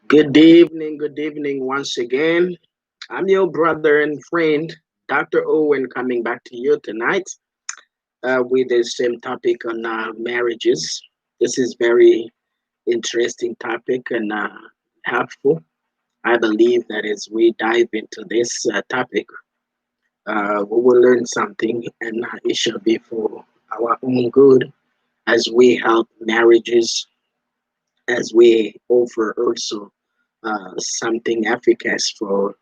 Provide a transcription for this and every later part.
Good evening once again. I'm your brother and friend, Dr. Owen, coming back to you tonight with the same topic on marriages. This is very interesting topic and helpful. I believe that as we dive into this topic, we will learn something and it shall be for our own good as we help marriages, as we offer also something efficacious for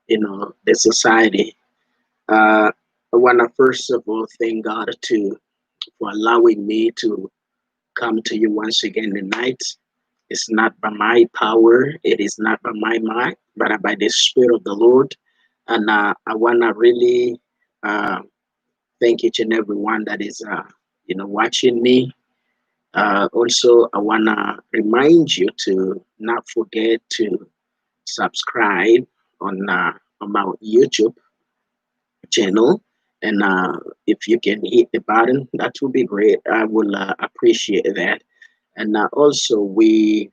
the society. I want to first of all thank God to for allowing me to come to you once again tonight. It's not by my power, it is not by my might, but by the Spirit of the Lord. And I want to really uh, thank each and every one that is watching me. Also, I want to remind you to not forget to subscribe on my YouTube channel. And if you can hit the button, that would be great. I will appreciate that. And also, we're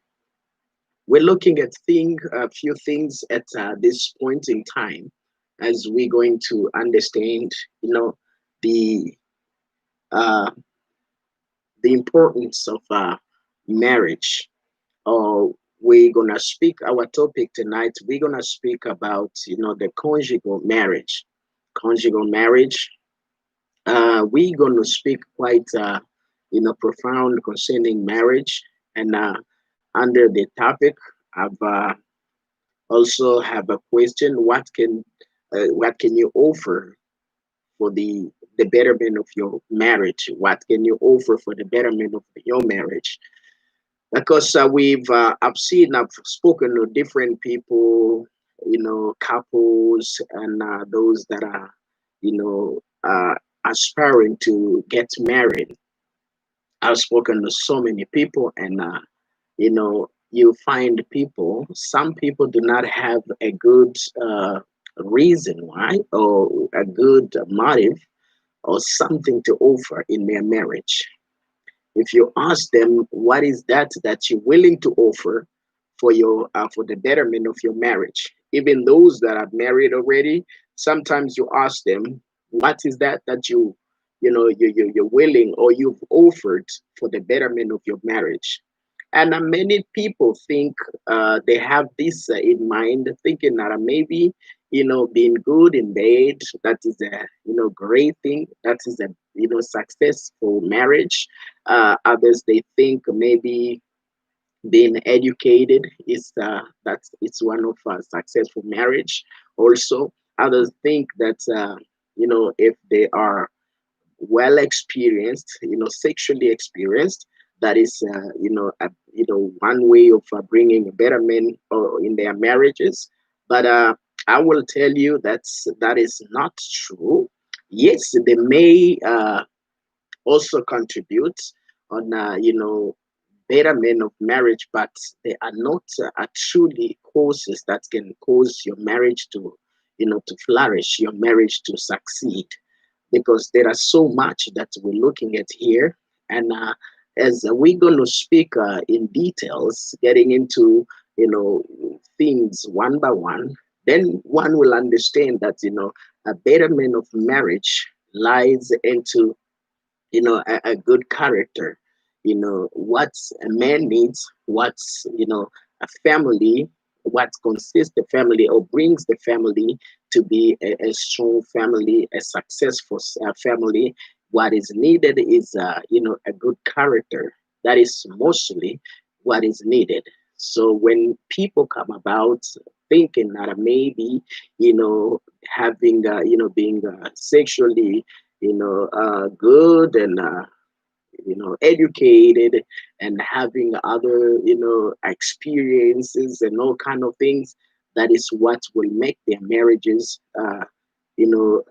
looking at a few things at this point in time, as we're going to understand, the uh, the importance of marriage. We're gonna speak our topic tonight. We're gonna speak about the conjugal marriage. Conjugal marriage. We're going to speak quite, profound concerning marriage. And under the topic, I've also have a question: what can you offer for the betterment of your marriage? What can you offer for the betterment of your marriage? Because I've spoken to different people, couples, and those that are, aspiring to get married. I've spoken to so many people, and you find people. Some people do not have a good reason why, or a good motive, or something to offer in their marriage. If you ask them what is that you're willing to offer for the betterment of your marriage, even those that are married already, sometimes you ask them what is that you're willing or you've offered for the betterment of your marriage. And many people think they have this in mind, thinking that maybe being good in bed, that is a great thing, that is a successful marriage. Others, they think maybe being educated is that's it's one of a successful marriage. Also, others think that if they are well experienced, sexually experienced, that is one way of bringing a betterment in their marriages. But I will tell you that is not true. Yes, they may also contribute on betterment of marriage, but they are not truly causes that can cause your marriage to to flourish, your marriage to succeed, because there are so much that we're looking at here. And as we're going to speak in details, getting into things one by one, then one will understand that a betterment of marriage lies into a good character, what a man needs, what's a family, what consists the family or brings the family to be a strong family, a successful family. What is needed is a good character. That is mostly what is needed. So when people come about thinking that maybe having being sexually good and educated and having other experiences and all kind of things, that is what will make their marriages you know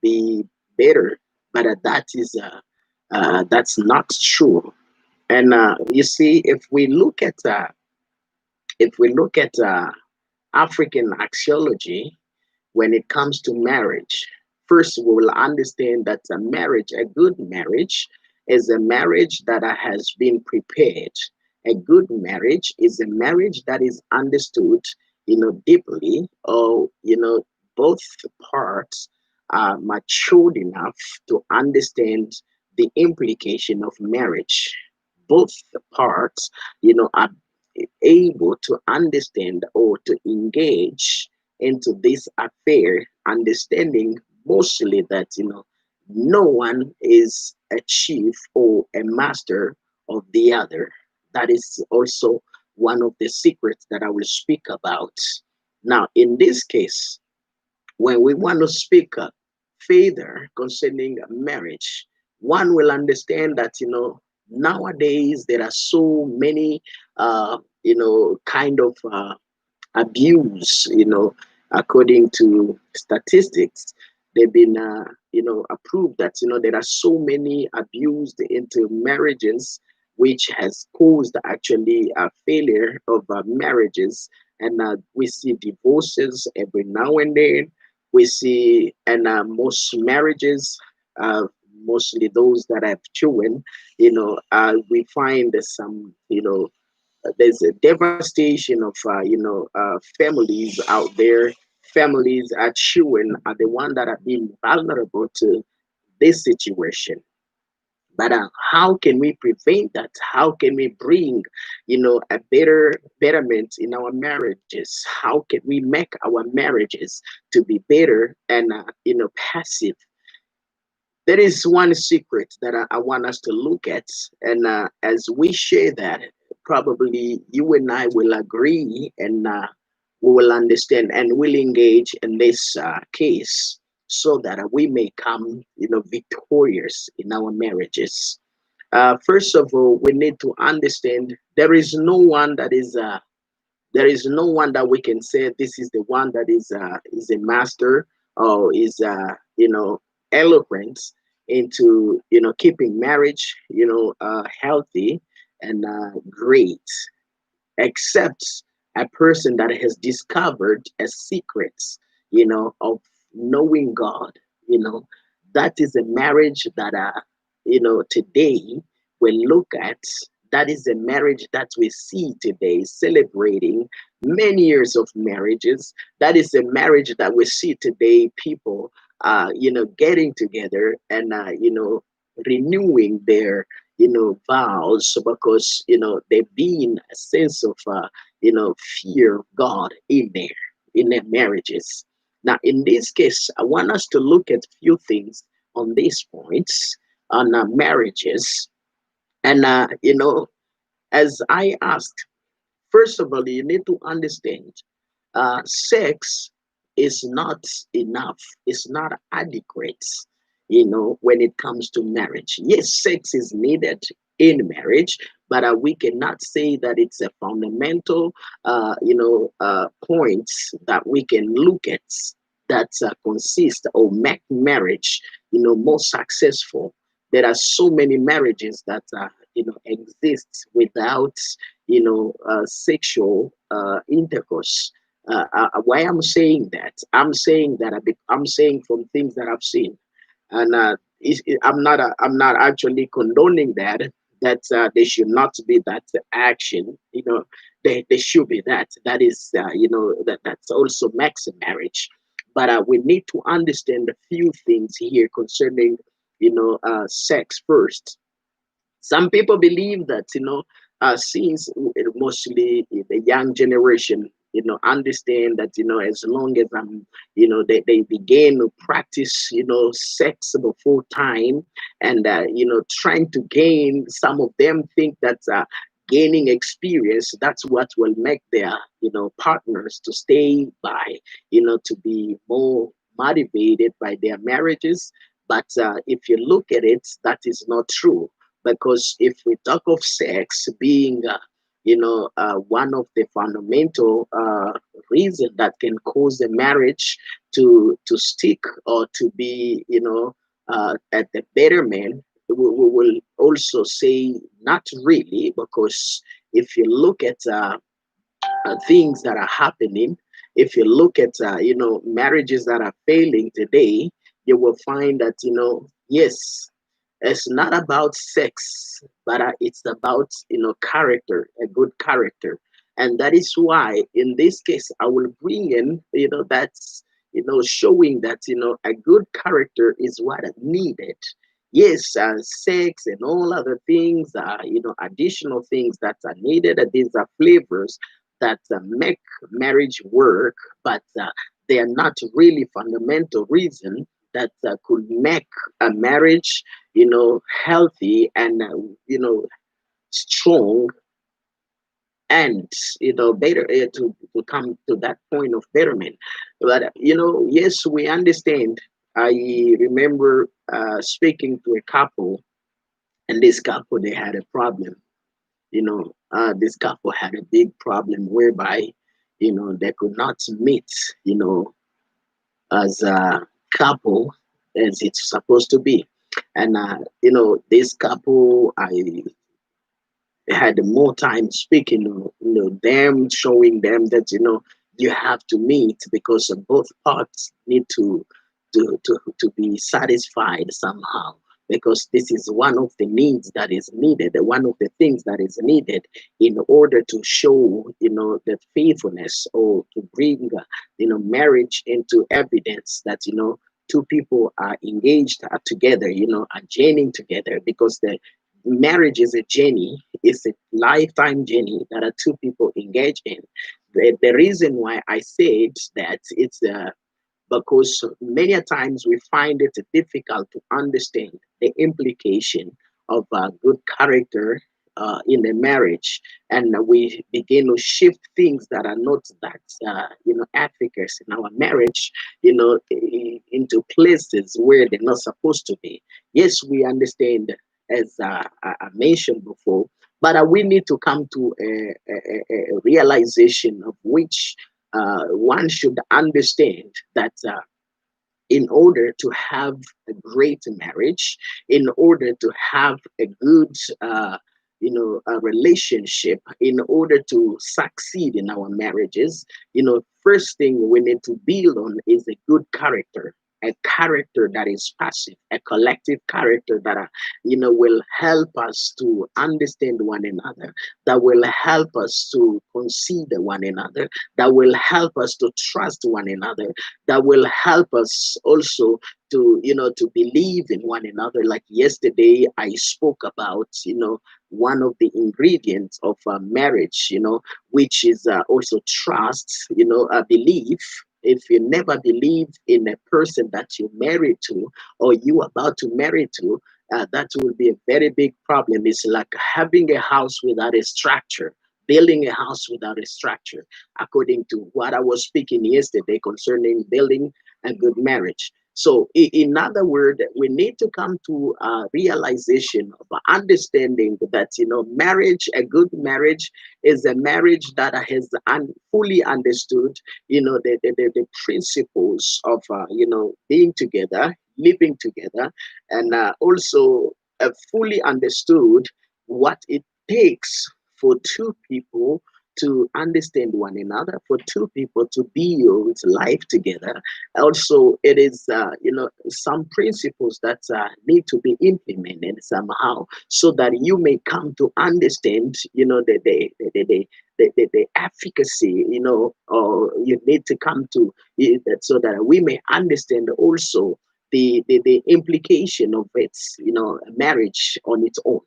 be better. But that's not true. And you see, if we look at African axiology, when it comes to marriage, first we will understand that a good marriage, is a marriage that has been prepared. A good marriage is a marriage that is understood, deeply, or, both parts are matured enough to understand the implication of marriage. Both parts, are able to understand or to engage into this affair, understanding mostly that, no one is a chief or a master of the other. That is also one of the secrets that I will speak about. Now, in this case, when we want to speak further concerning marriage, one will understand that, nowadays there are so many, kind of abuse, according to statistics. They've been, approved that, there are so many abused into marriages, which has caused actually a failure of marriages. And we see divorces every now and then. We see, and most marriages, uh, mostly those that have children, we find some, there's a devastation of families out there. Families are children are the one that are being vulnerable to this situation. But how can we prevent that? How can we bring, a better betterment in our marriages? How can we make our marriages to be better and passive? There is one secret that I want us to look at, and as we share that, probably you and I will agree, and we will understand and will engage in this case, so that we may come, victorious in our marriages. First of all, we need to understand there is no one that we can say this is the one that is a master or is eloquent into keeping marriage healthy and great, except a person that has discovered a secret, of knowing God. You know, that is a marriage that, today we look at. That is a marriage that we see today celebrating many years of marriages. That is a marriage that we see today people, getting together and, renewing their vows, because they've been a sense of fear of God in their marriages. Now, in this case, I want us to look at few things on these points on marriages. And as I asked, first of all, you need to understand sex is not enough, it's not adequate, when it comes to marriage. Yes, sex is needed in marriage, but we cannot say that it's a fundamental, points that we can look at that consist or make marriage, more successful. There are so many marriages that, exist without, sexual intercourse. Why I'm saying that? I'm saying from things that I've seen, and I'm not actually condoning that. That there should not be that action. There should be that. That is, that's also makes a marriage. But we need to understand a few things here concerning, sex first. Some people believe that, since mostly the young generation, understand that, as long as they begin to practice, sex before time, and trying to gain. Some of them think that gaining experience, that's what will make their partners to stay by, to be more motivated by their marriages. But if you look at it, that is not true, because if we talk of sex being, one of the fundamental reason that can cause a marriage to stick or to be, at the betterment, we will also say not really, because if you look at things that are happening, if you look at marriages that are failing today, you will find that, yes, It's not about sex, but it's about, character, a good character. And that is why in this case I will bring in, that's, showing that, a good character is what is needed. Yes, sex and all other things are, additional things that are needed. These are flavors that make marriage work, but they are not really fundamental reason that could make a marriage, healthy and, strong, and, better, to come to that point of betterment. But yes, we understand. I remember speaking to a couple, and this couple, they had a problem. This couple had a big problem whereby, they could not meet, you know as a couple as it's supposed to be. And this couple, I had more time speaking, them, showing them that, you have to meet, because both parts need to be satisfied somehow, because this is one of the needs that is needed, one of the things that is needed in order to show, the faithfulness, or to bring, marriage into evidence that, two people are engaged, are together, are journeying together, because the marriage is a journey, it's a lifetime journey that are two people engage in. The reason why I said that, it's because many a times we find it difficult to understand the implication of good character in a marriage, and we begin to shift things that are not that, efficacious in our marriage, into places where they're not supposed to be. Yes, we understand, as I mentioned before, but we need to come to a realization of which one should understand that, in order to have a great marriage, in order to have a good, a relationship, in order to succeed in our marriages, first thing we need to build on is a good character. A character that is passive, a collective character that, will help us to understand one another, that will help us to consider one another, that will help us to trust one another, that will help us also to, to believe in one another. Like yesterday I spoke about, one of the ingredients of marriage, which is also trust, belief. If you never believe in a person that you're married to, or you about to marry to, that will be a very big problem. It's like having a house without a structure, building a house without a structure, according to what I was speaking yesterday concerning building a good marriage. So, in other words, we need to come to a realization of understanding that, marriage, a good marriage, is a marriage that has fully understood, the principles of, being together, living together, and also fully understood what it takes for two people to understand one another, for two people to build life together. Also, it is, some principles that need to be implemented somehow, so that you may come to understand, the efficacy, or you need to come to, so that we may understand also the implication of its, marriage on its own.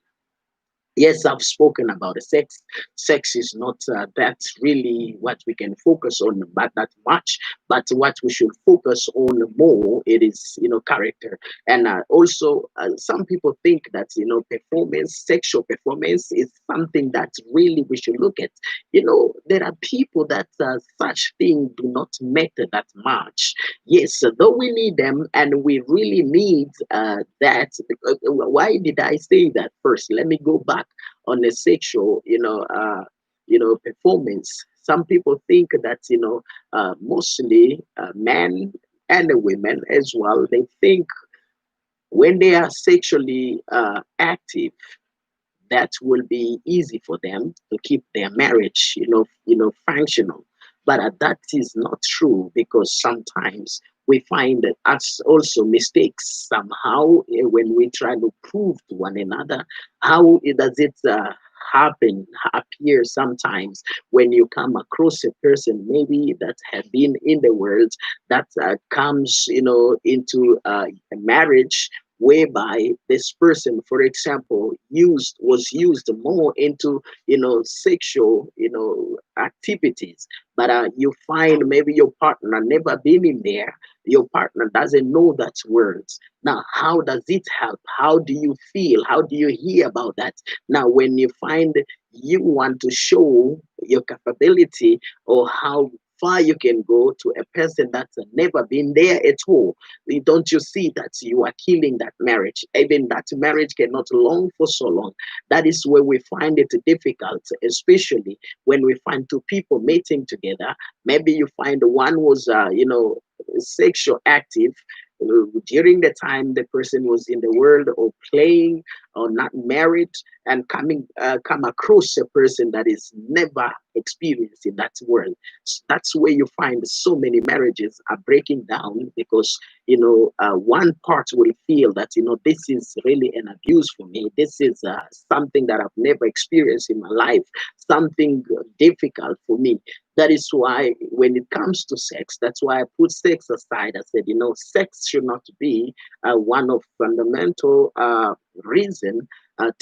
Yes, I've spoken about the sex. Sex is not that's really what we can focus on, but that much. But what we should focus on more, it is, character. And also, some people think that, performance, sexual performance, is something that really we should look at. There are people that such thing do not matter that much. Yes, though we need them, and we really need that. Why did I say that first? Let me go back on the sexual, performance. Some people think that, mostly men and the women as well. They think when they are sexually active, that will be easy for them to keep their marriage, functional. But that is not true, because sometimes we find that that's also mistakes somehow when we try to prove to one another. How does it happen, appear sometimes when you come across a person maybe that have been in the world that comes, into a marriage whereby this person, for example, was used more into, sexual, activities, but you find maybe your partner never been in there, your partner doesn't know that words. Now how does it help? How do you feel? How do you hear about that? Now when you find you want to show your capability or how far you can go to a person that's never been there at all, don't you see that you are killing that marriage? Even that marriage cannot long for so long. That is where we find it difficult, especially when we find two people mating together. Maybe you find one was, sexual active during the time the person was in the world or playing or not married, and come across a person that is never experienced in that world. That's where you find so many marriages are breaking down, because one part will feel that this is really an abuse for me, this is something that I've never experienced in my life, something difficult for me. That is why when it comes to sex, that's why I put sex aside. I said, sex should not be one of fundamental reason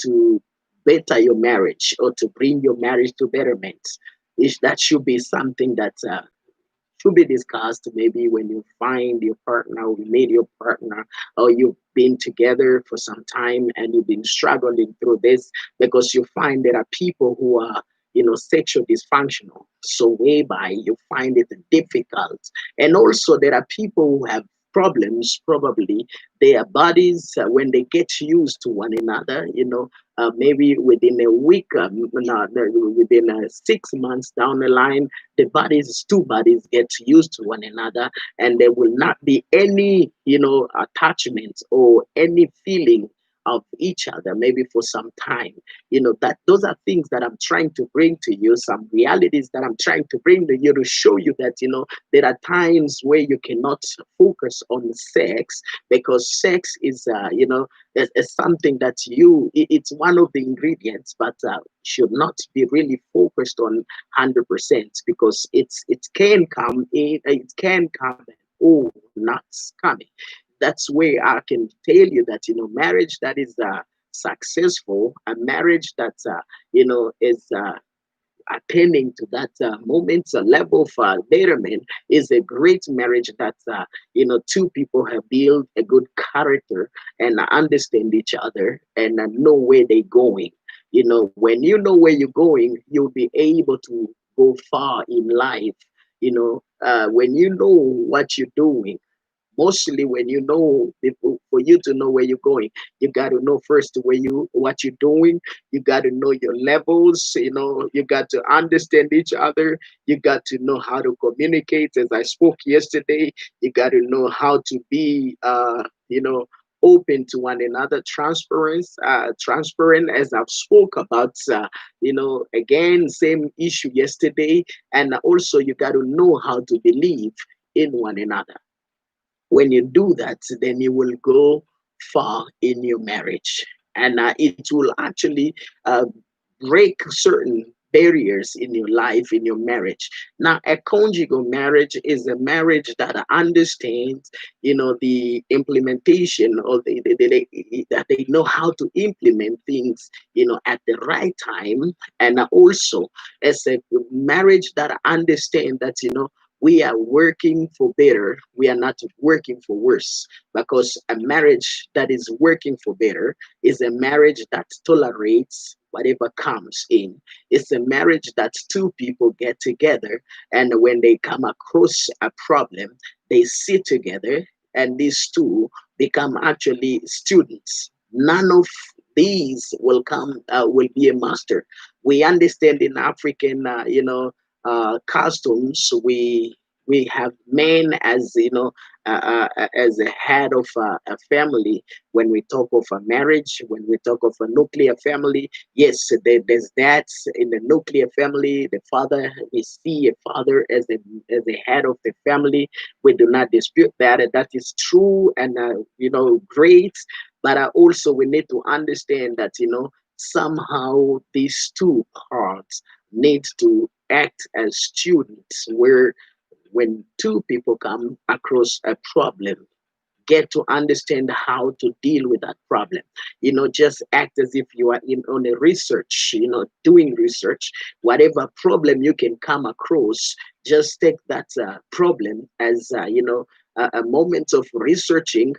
to better your marriage or to bring your marriage to betterment. That should be something that should be discussed maybe when you find your partner or you meet your partner, or you've been together for some time and you've been struggling through this, because you find there are people who are sexual dysfunctional, so whereby you find it difficult. And also there are people who have problems, probably their bodies when they get used to one another, maybe within a week, no, within 6 months down the line, the bodies, two bodies get used to one another, and there will not be any, attachment or any feeling of each other maybe for some time. That those are things that I'm trying to bring to you, some realities that I'm trying to bring to you, to show you that there are times where you cannot focus on sex, because sex is is something that it's one of the ingredients, but should not be really focused on 100%, because it can come in, it can come, oh, not coming. That's where I can tell you that marriage that is successful, a marriage that is attaining to that moment, level of betterment, is a great marriage that two people have built a good character and understand each other and know where they're going. When you know where you're going, you'll be able to go far in life. When you know what you're doing, mostly when for you to know where you're going, you got to know first what you're doing. You got to know your levels. You got to understand each other. You got to know how to communicate, as I spoke yesterday. You got to know how to be open to one another, transparent, as I've spoke about, again, same issue yesterday. And also you got to know how to believe in one another. When you do that, then you will go far in your marriage, and it will actually break certain barriers in your life, in your marriage. Now, a conjugal marriage is a marriage that understands, the implementation, or that they know how to implement things, at the right time. And also, as a marriage that understands that, we are working for better. We are not working for worse. Because a marriage that is working for better is a marriage that tolerates whatever comes in. It's a marriage that two people get together, and when they come across a problem, they sit together, and these two become actually students. None of these will be a master. We understand in African, customs, we We have men as as a head of a family. When we talk of a marriage, when we talk of a nuclear family, yes, there's that in the nuclear family. The father, we see a father as the head of the family. We do not dispute that. That is true and great. But also we need to understand that somehow these two parts need to act as students, where when two people come across a problem, get to understand how to deal with that problem. Just act as if you are in on a research, doing research. Whatever problem you can come across, just take that problem as a moment of researching.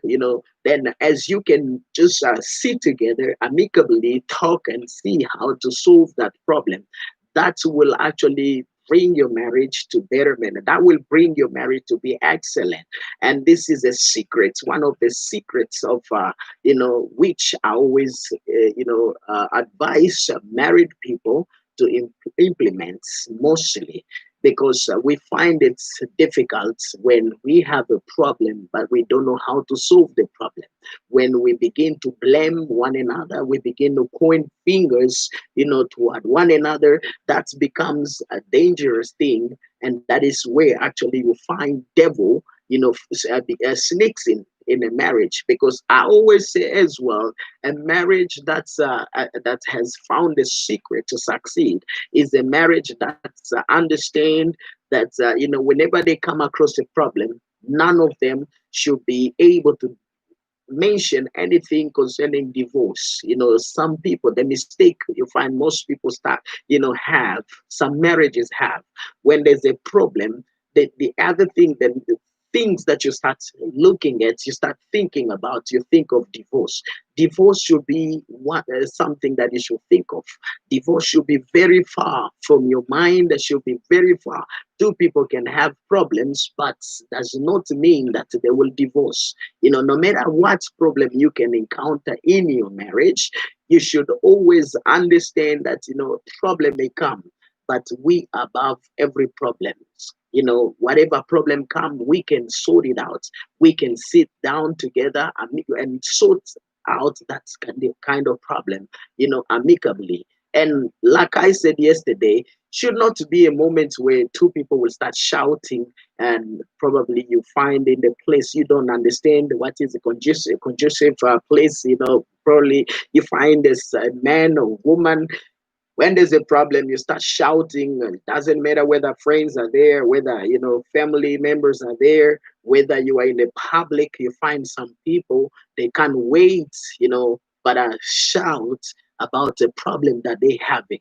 Then as you can just sit together amicably, talk and see how to solve that problem, that will actually bring your marriage to betterment. That will bring your marriage to be excellent. And this is a secret, one of the secrets of which I always advise married people to implement mostly, because we find it difficult when we have a problem but we don't know how to solve the problem. When we begin to blame one another, we begin to point fingers toward one another. That becomes a dangerous thing, and that is where actually you find devil sneaks in a marriage. Because I always say as well, a marriage that has found the secret to succeed is a marriage that's understand that whenever they come across a problem, none of them should be able to mention anything concerning divorce. Some people, the mistake you find most people start, have, some marriages have, when there's a problem, the other thing, the things that you start looking at, you start thinking about, you think of divorce. Divorce should be something that you should think of. Divorce should be very far from your mind. It should be very far. Two people can have problems, but does not mean that they will divorce. No matter what problem you can encounter in your marriage, you should always understand that problem may come, but we above every problem. Whatever problem come, we can sort it out. We can sit down together and sort out that kind of problem, amicably. And like I said yesterday, should not be a moment where two people will start shouting, and probably you find in the place you don't understand what is a conducive place. Probably you find this man or woman, when there's a problem, you start shouting. And it doesn't matter whether friends are there, whether family members are there, whether you are in the public. You find some people, they can't wait, but shout about a problem that they having.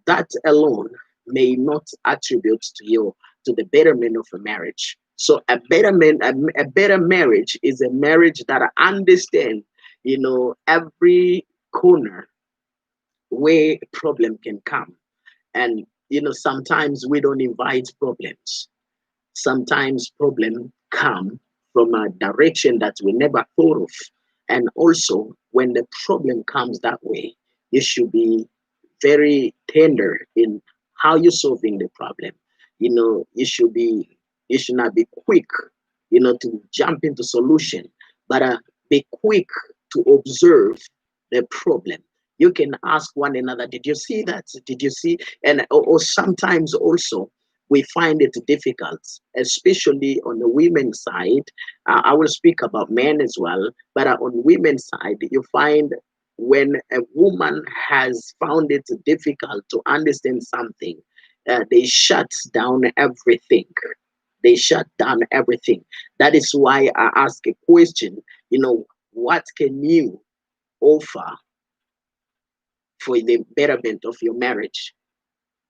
That alone may not attribute to the betterment of a marriage. So a better marriage is a marriage that understands every corner where problem can come. And sometimes we don't invite problems. Sometimes problems come from a direction that we never thought of. And also, when the problem comes that way, you should be very tender in how you're solving the problem. You should not be quick, to jump into solution, but be quick to observe the problem. You can ask one another, did you see that? Did you see? And or sometimes also we find it difficult, especially on the women's side. I will speak about men as well, but on women's side, you find when a woman has found it difficult to understand something, they shut down everything. They shut down everything. That is why I ask a question, what can you offer for the betterment of your marriage?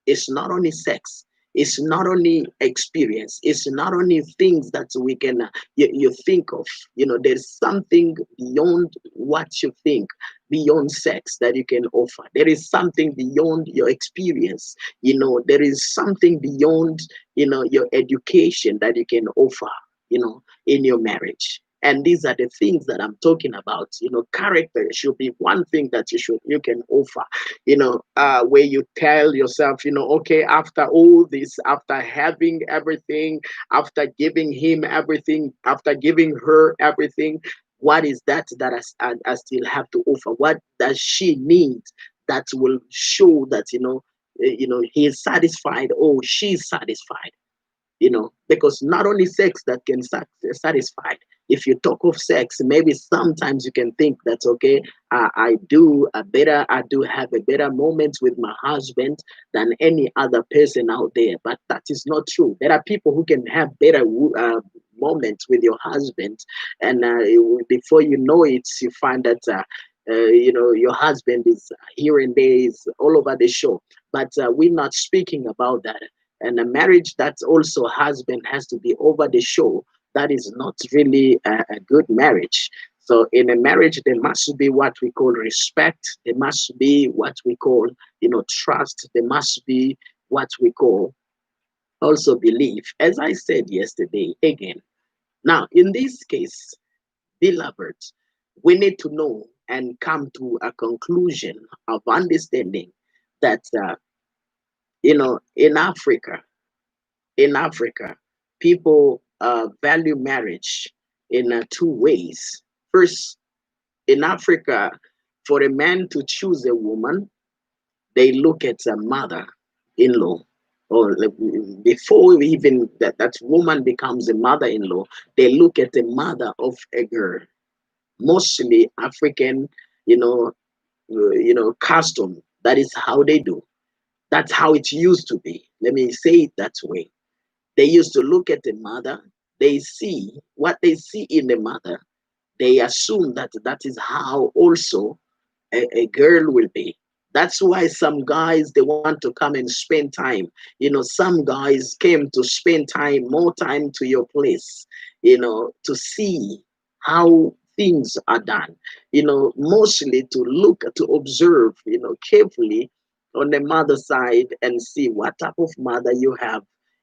It's not only sex, it's not only experience, it's not only things that we can you think of. There's something beyond what you think, beyond sex, that you can offer. There is something beyond your experience. There is something beyond your education that you can offer in your marriage. And these are the things that I'm talking about. Character should be one thing that you can offer. Where you tell yourself, okay, after all this, after having everything, after giving him everything, after giving her everything, what is that I still have to offer? What does she need that will show that he is satisfied or she's satisfied? Because not only sex that can satisfy. If you talk of sex, maybe sometimes you can think that's okay. I do have a better moment with my husband than any other person out there, but that is not true. There are people who can have better moments with your husband, and before you know it, you find that. Your husband is here and there, is all over the show, but we're not speaking about that. And a marriage that also husband has to be over the show, that is not really a good marriage. So in a marriage there must be what we call respect, there must be what we call trust, there must be what we call also belief, as I said yesterday again. Now in this case, beloved, we need to know and come to a conclusion of understanding that in Africa, people value marriage in two ways. First, in Africa, for a man to choose a woman, they look at a mother-in-law, or before even that woman becomes a mother-in-law, they look at the mother of a girl. Mostly African, you know, custom. That is how they do. That's how it used to be. Let me say it that way. They used to look at the mother. They see what they see in the mother. They assume that that is how also a girl will be. That's why some guys they want to come and spend time. Some guys came to spend time, more time to your place, to see how things are done. Mostly to look, to observe, carefully on the mother side and see what type of mother you have.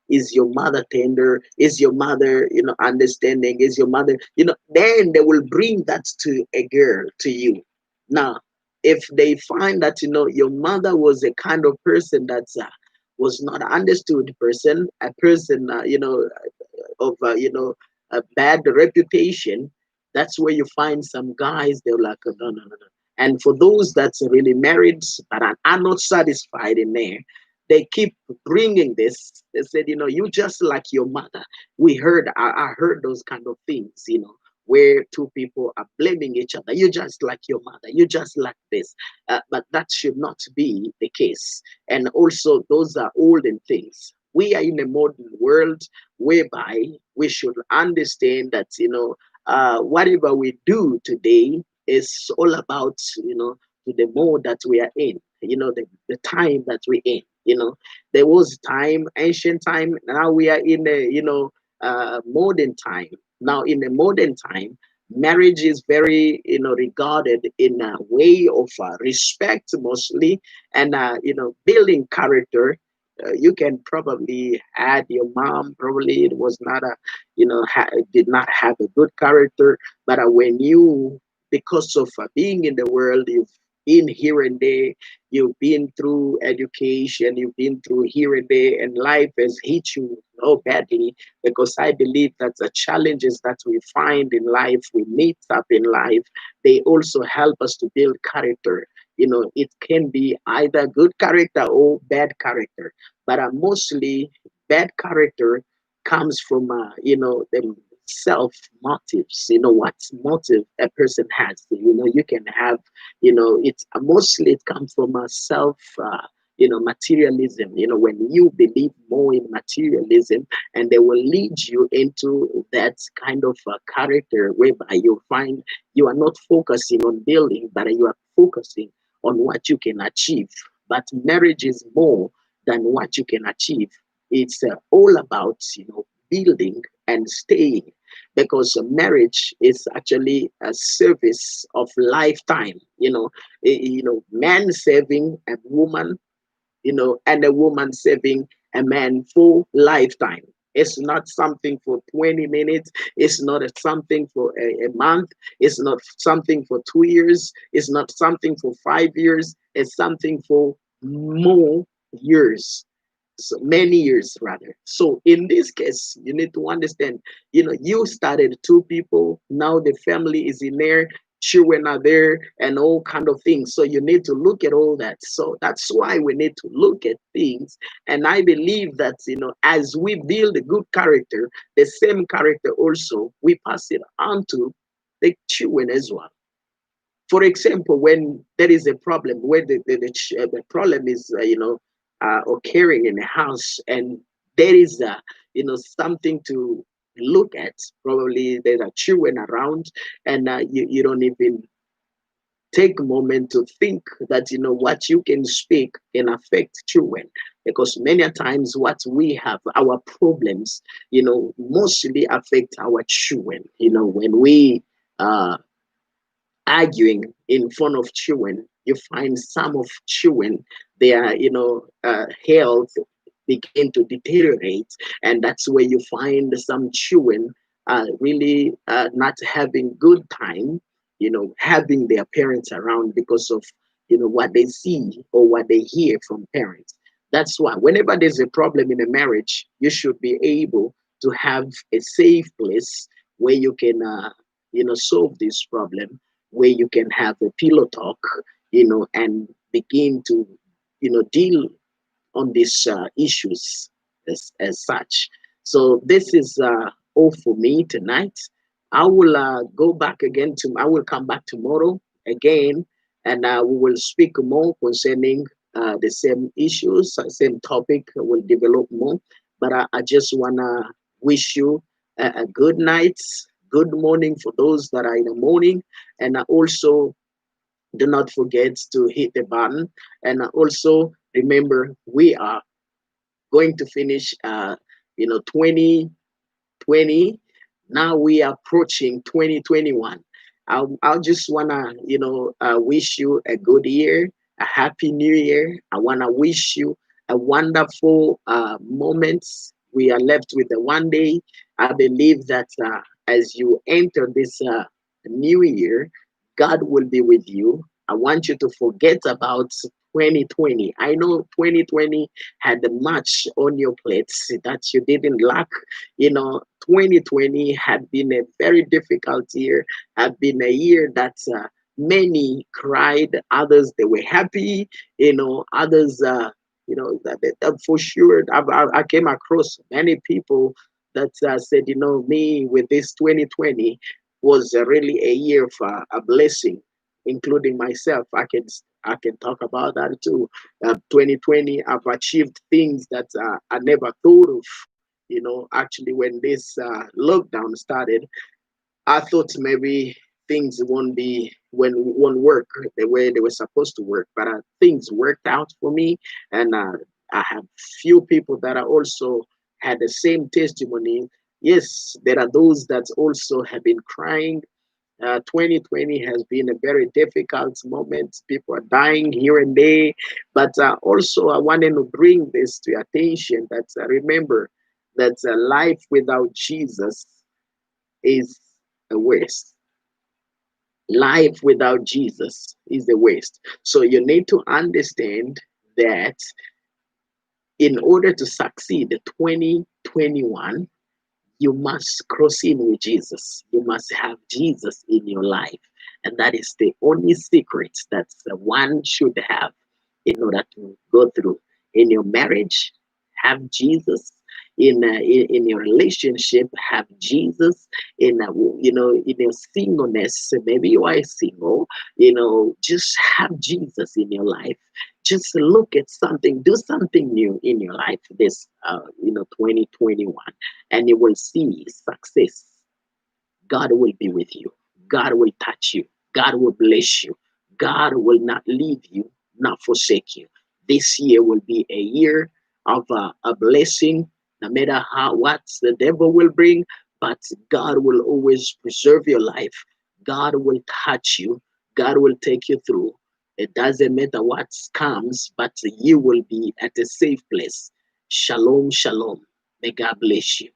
Is your mother tender? Is your mother, understanding? Is your mother, then they will bring that to a girl to you. Now, if they find that your mother was a kind of person that was not understood person, a person of a bad reputation, that's where you find some guys they're like, "Oh, no, no, no, no." And for those that's really married but are not satisfied in there, they keep bringing this. They said, you just like your mother. I heard those kind of things, where two people are blaming each other. You just like your mother. You just like this. But that should not be the case. And also, those are olden things. We are in a modern world whereby we should understand that, whatever we do today is all about, to the mode that we are in, the time that we're in. There was time, ancient time. Now we are in a, modern time. Now, in the modern time, marriage is very, regarded in a way of respect mostly, and building character. You can probably add your mom. Probably it was not a, did not have a good character, but when you, because of being in the world, you've been here and there, you've been through education, you've been through here and there, and life has hit you so badly, because I believe that the challenges that we find in life, we meet up in life, they also help us to build character. It can be either good character or bad character, but mostly bad character comes from, the self motives. What motive a person has. You can have, it's mostly it comes from a self. Materialism, when you believe more in materialism, and they will lead you into that kind of character whereby you find you are not focusing on building, but you are focusing on what you can achieve. But marriage is more than what you can achieve. It's all about, building and staying, because marriage is actually a service of lifetime. Man saving a woman, and a woman saving a man for lifetime. It's not something for 20 minutes. It's not something for a month. It's not something for 2 years. It's not something for 5 years. It's something for more years, so many years rather. So in this case, you need to understand, you started two people, now the family is in there, children are there, and all kind of things. So you need to look at all that. So that's why we need to look at things. And I believe that, as we build a good character, the same character also we pass it on to the children as well. For example, when there is a problem, where the problem is, occurring in a house, and there is, something to look at. Probably there are children around, and you don't even take a moment to think that, what you can speak can affect children, because many a times what we have, our problems, mostly affect our children. When we uh arguing in front of children, you find some of children, their, health begin to deteriorate, and that's where you find some children really not having good time, having their parents around because of, what they see or what they hear from parents. That's why whenever there's a problem in a marriage, you should be able to have a safe place where you can, solve this problem, where you can have a pillow talk, and begin to, deal on these issues as such. So this is all for me tonight. I will go back again to. I will come back tomorrow again, and we will speak more concerning the same issues, same topic. We'll develop more. But I just wanna wish you a good night, good morning for those that are in the morning, and also do not forget to hit the button. And also remember, we are going to finish, 2020. Now we are approaching 2021. I'll just wanna, wish you a good year, a happy new year. I wanna wish you a wonderful moments. We are left with a one day. I believe that as you enter this new year, God will be with you. I want you to forget about 2020. I know 2020 had much on your plates that you didn't lack. 2020 had been a very difficult year, had been a year that many cried, others they were happy, others, for sure. I came across many people that said, me with this 2020 was really a year of a blessing, including myself. I can talk about that too. 2020, I've achieved things that I never thought of. Actually, when this lockdown started, I thought maybe things won't work the way they were supposed to work, but things worked out for me, and I have few people that are also had the same testimony. Yes, there are those that also have been crying. 2020 has been a very difficult moment. People are dying here and there. But also, I wanted to bring this to your attention that remember that life without Jesus is a waste. Life without Jesus is a waste. So you need to understand that in order to succeed 2021, you must cross in with Jesus. You must have Jesus in your life. And that is the only secret that one should have in order to go through. In your marriage, have Jesus. In your relationship, have Jesus. In your singleness, maybe you are single, just have Jesus in your life. Just look at something, do something new in your life this 2021, and you will see success. God will be with you. God will touch you. God will bless you. God will not leave you, not forsake you. This year will be a year of a blessing, no matter how what the devil will bring, but God will always preserve your life. God will touch you. God will take you through. It doesn't matter what comes, but you will be at a safe place. Shalom, shalom. May God bless you.